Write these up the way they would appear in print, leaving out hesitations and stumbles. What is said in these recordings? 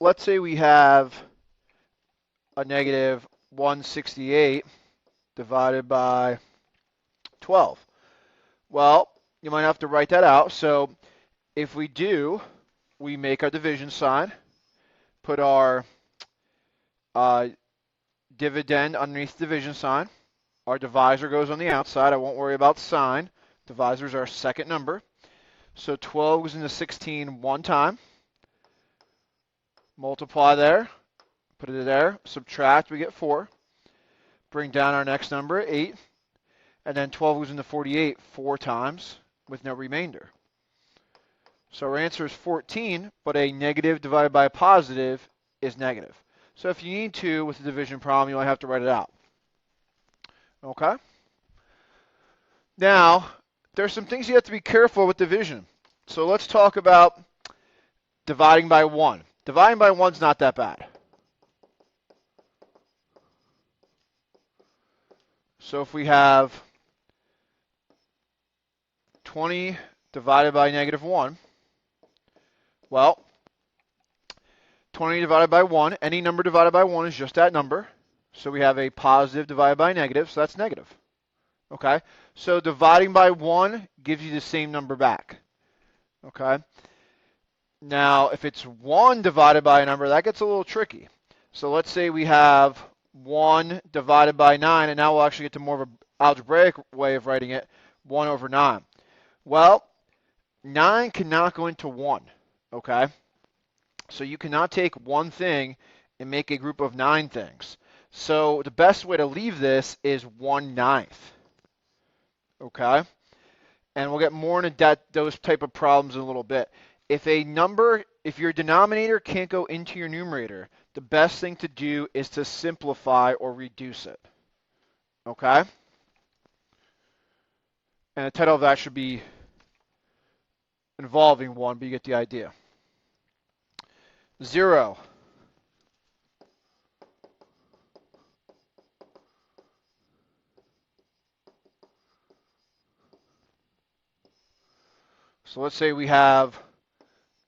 let's say we have a negative 168 divided by 12. Well, you might have to write that out. So if we do, we make our division sign, put our uh, dividend underneath the division sign. Our divisor goes on the outside. I won't worry about sign. Divisor is our second number. So 12 goes into 16 one time. Multiply there. Put it there. Subtract, we get 4. Bring down our next number, 8. And then 12 goes into 48 4 times with no remainder. So our answer is 14, but a negative divided by a positive is negative. So if you need to, with the division problem, you might have to write it out. Okay? Now, there's some things you have to be careful with division. So let's talk about dividing by 1. Dividing by 1 is not that bad. So if we have 20 divided by negative 1, well, 20 divided by 1, any number divided by 1 is just that number. So we have a positive divided by a negative, so that's negative. Okay? So dividing by 1 gives you the same number back. Okay? Now, if it's 1 divided by a number, that gets a little tricky. So let's say we have 1 divided by 9, and now we'll actually get to more of an algebraic way of writing it, 1 over 9. Well, 9 cannot go into 1, okay? So you cannot take one thing and make a group of 9 things. So the best way to leave this is 1/9, okay? And we'll get more into those type of problems in a little bit. If your denominator can't go into your numerator, the best thing to do is to simplify or reduce it, okay? And the title of that should be involving 1, but you get the idea. 0. So let's say we have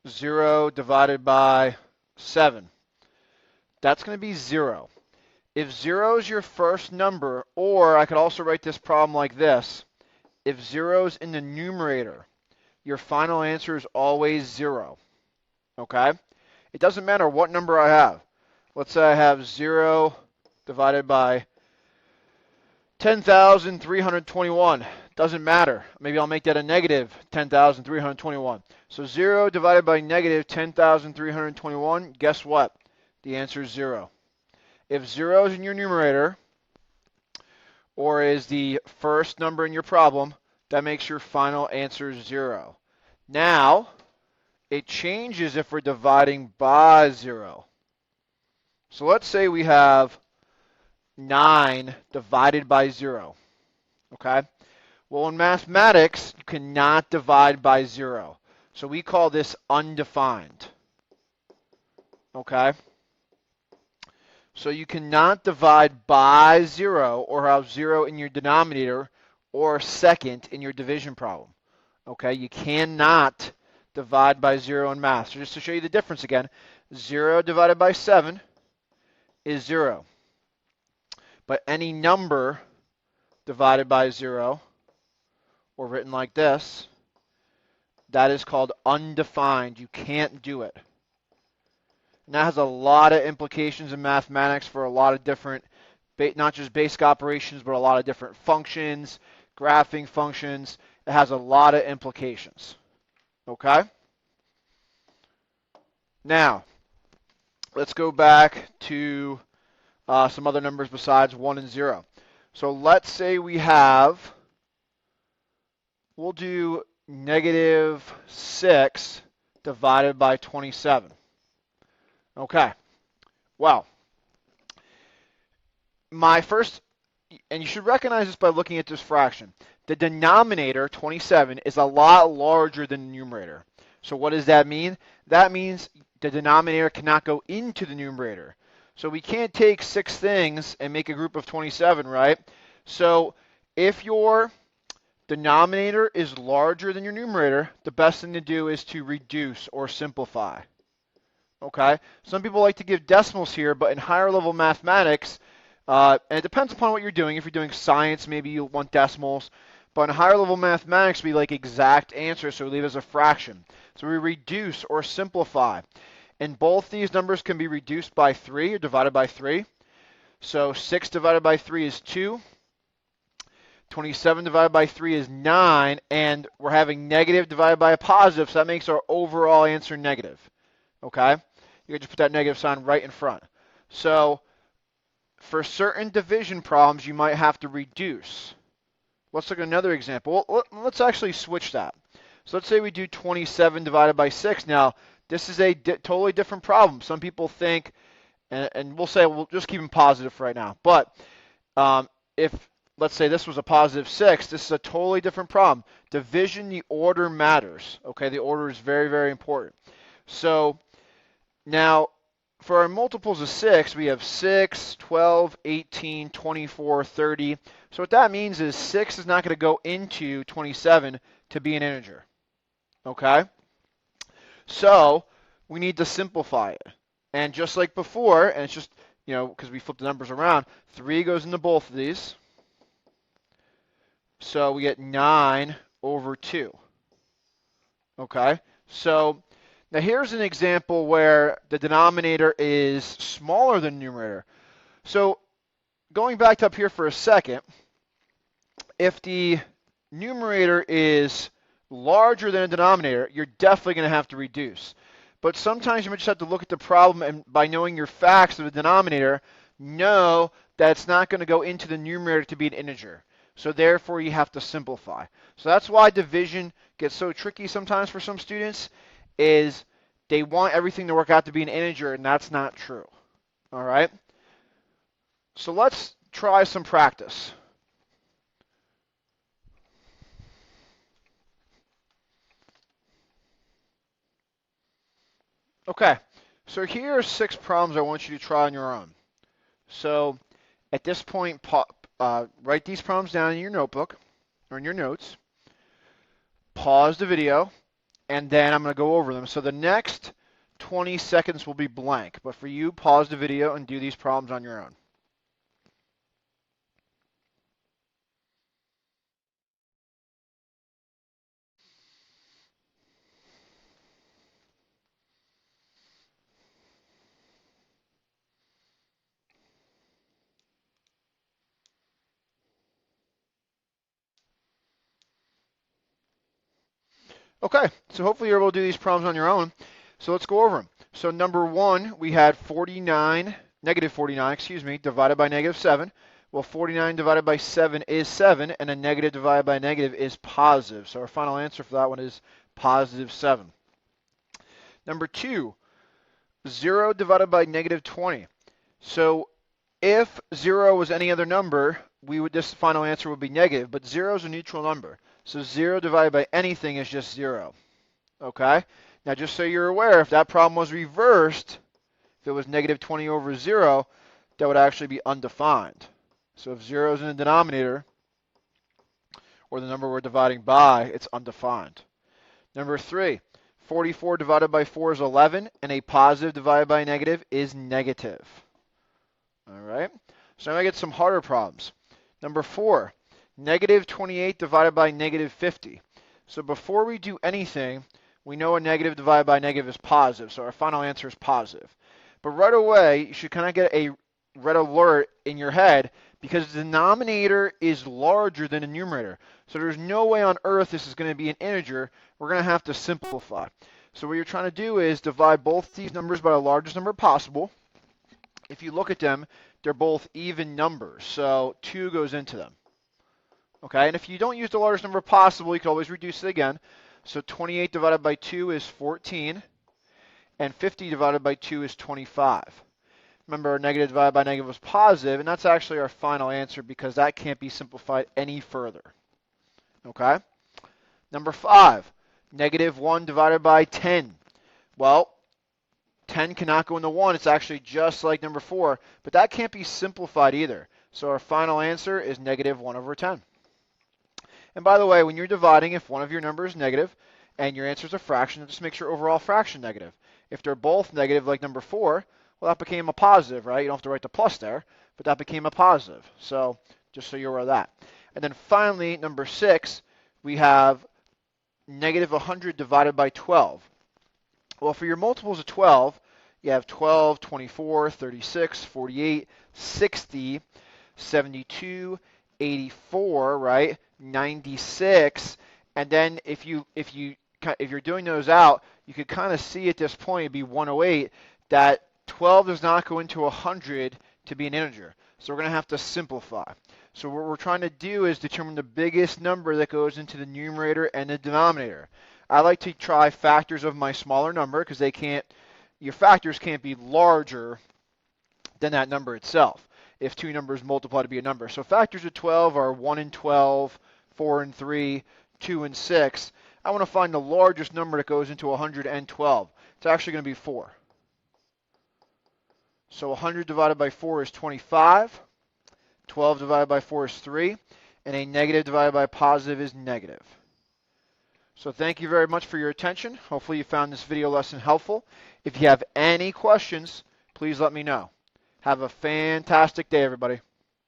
0 divided by 7. That's going to be 0. If 0 is your first number, or I could also write this problem like this, if 0 is in the numerator, your final answer is always 0. Okay? It doesn't matter what number I have. Let's say I have 0 divided by 10,321. Doesn't matter. Maybe I'll make that a negative 10,321. So 0 divided by negative 10,321, guess what? The answer is 0. If 0 is in your numerator, or is the first number in your problem, that makes your final answer 0. Now, it changes if we're dividing by 0. So let's say we have 9 divided by 0. Okay? Well, in mathematics, you cannot divide by 0. So we call this undefined. Okay? So you cannot divide by 0 or have 0 in your denominator or second in your division problem. Okay? You cannot divide by 0 in math. So just to show you the difference again, 0 divided by 7 is 0. But any number divided by 0, or written like this, that is called undefined. You can't do it. And that has a lot of implications in mathematics for a lot of different, not just basic operations, but a lot of different functions, graphing functions. It has a lot of implications. Okay? Now, let's go back to some other numbers besides 1 and 0. So let's say we have, we'll do negative 6 divided by 27. Okay, well, my first, and you should recognize this by looking at this fraction. The denominator, 27, is a lot larger than the numerator. So what does that mean? That means the denominator cannot go into the numerator. So we can't take 6 things and make a group of 27, right? So if your denominator is larger than your numerator, the best thing to do is to reduce or simplify. Okay? Some people like to give decimals here, but in higher level mathematics, and it depends upon what you're doing. If you're doing science, maybe you'll want decimals. But in higher level mathematics, we like exact answers, so we leave as a fraction. So we reduce or simplify. And both these numbers can be reduced by 3 or divided by 3. So 6 divided by 3 is 2. 27 divided by 3 is 9. And we're having negative divided by a positive, so that makes our overall answer negative. Okay? You can just put that negative sign right in front. So for certain division problems, you might have to reduce. Let's look at another example. Well, let's actually switch that. So let's say we do 27 divided by 6. Now, this is a totally different problem. Some people think, and we'll say we'll just keep them positive for right now. But if, let's say this was a positive 6, this is a totally different problem. Division, the order matters. Okay, the order is very, very important. So now, for our multiples of 6, we have 6, 12, 18, 24, 30. So what that means is 6 is not going to go into 27 to be an integer. Okay? So we need to simplify it. And just like before, and it's just, because we flip the numbers around, 3 goes into both of these. So we get 9 over 2. Okay? So now here's an example where the denominator is smaller than the numerator. So going back up here for a second, if the numerator is larger than a denominator, you're definitely going to have to reduce. But sometimes you might just have to look at the problem, and by knowing your facts of the denominator, know that it's not going to go into the numerator to be an integer. So therefore, you have to simplify. So that's why division gets so tricky sometimes for some students, is they want everything to work out to be an integer, and that's not true. All right? So let's try some practice. Okay, so here are 6 problems I want you to try on your own. So at this point, write these problems down in your notebook or in your notes. Pause the video, and then I'm going to go over them. So the next 20 seconds will be blank, but for you, pause the video and do these problems on your own. Okay, so hopefully you're able to do these problems on your own. So let's go over them. So number 1, we had negative 49, divided by negative 7. Well, 49 divided by 7 is 7, and a negative divided by negative is positive. So our final answer for that one is positive 7. Number 2, 0 divided by negative 20. So if 0 was any other number, this final answer would be negative, but 0 is a neutral number. So 0 divided by anything is just 0. Okay? Now just so you're aware, if that problem was reversed, if it was negative 20 over 0, that would actually be undefined. So if 0 is in the denominator, or the number we're dividing by, it's undefined. Number 3, 44 divided by 4 is 11, and a positive divided by a negative is negative. All right? So now I get some harder problems. Number 4, negative 28 divided by negative 50. So before we do anything, we know a negative divided by a negative is positive, so our final answer is positive. But right away, you should kind of get a red alert in your head because the denominator is larger than the numerator. So there's no way on earth this is going to be an integer. We're going to have to simplify. So what you're trying to do is divide both these numbers by the largest number possible. If you look at them, they're both even numbers, so 2 goes into them. Okay, and if you don't use the largest number possible, you can always reduce it again. So 28 divided by 2 is 14, and 50 divided by 2 is 25. Remember, negative divided by negative was positive, and that's actually our final answer because that can't be simplified any further. Okay? Number 5, negative 1 divided by 10. Well, 10 cannot go into 1. It's actually just like number 4, but that can't be simplified either. So our final answer is negative 1 over 10. And by the way, when you're dividing, if one of your numbers is negative and your answer is a fraction, just make your overall fraction negative. If they're both negative, like number 4, well, that became a positive, right? You don't have to write the plus there, but that became a positive. So just so you're aware of that. And then finally, number 6, we have negative 100 divided by 12. Well, for your multiples of 12, you have 12, 24, 36, 48, 60, 72, 84, right? 96. And then if you're doing those out, you could kind of see at this point, it'd be 108, that 12 does not go into 100 to be an integer. So we're going to have to simplify. So what we're trying to do is determine the biggest number that goes into the numerator and the denominator. I like to try factors of my smaller number because your factors can't be larger than that number itself if two numbers multiply to be a number. So factors of 12 are 1 and 12, 4 and 3, 2 and 6. I want to find the largest number that goes into 112. It's actually going to be 4. So 100 divided by 4 is 25. 12 divided by 4 is 3. And a negative divided by a positive is negative. So thank you very much for your attention. Hopefully you found this video lesson helpful. If you have any questions, please let me know. Have a fantastic day, everybody.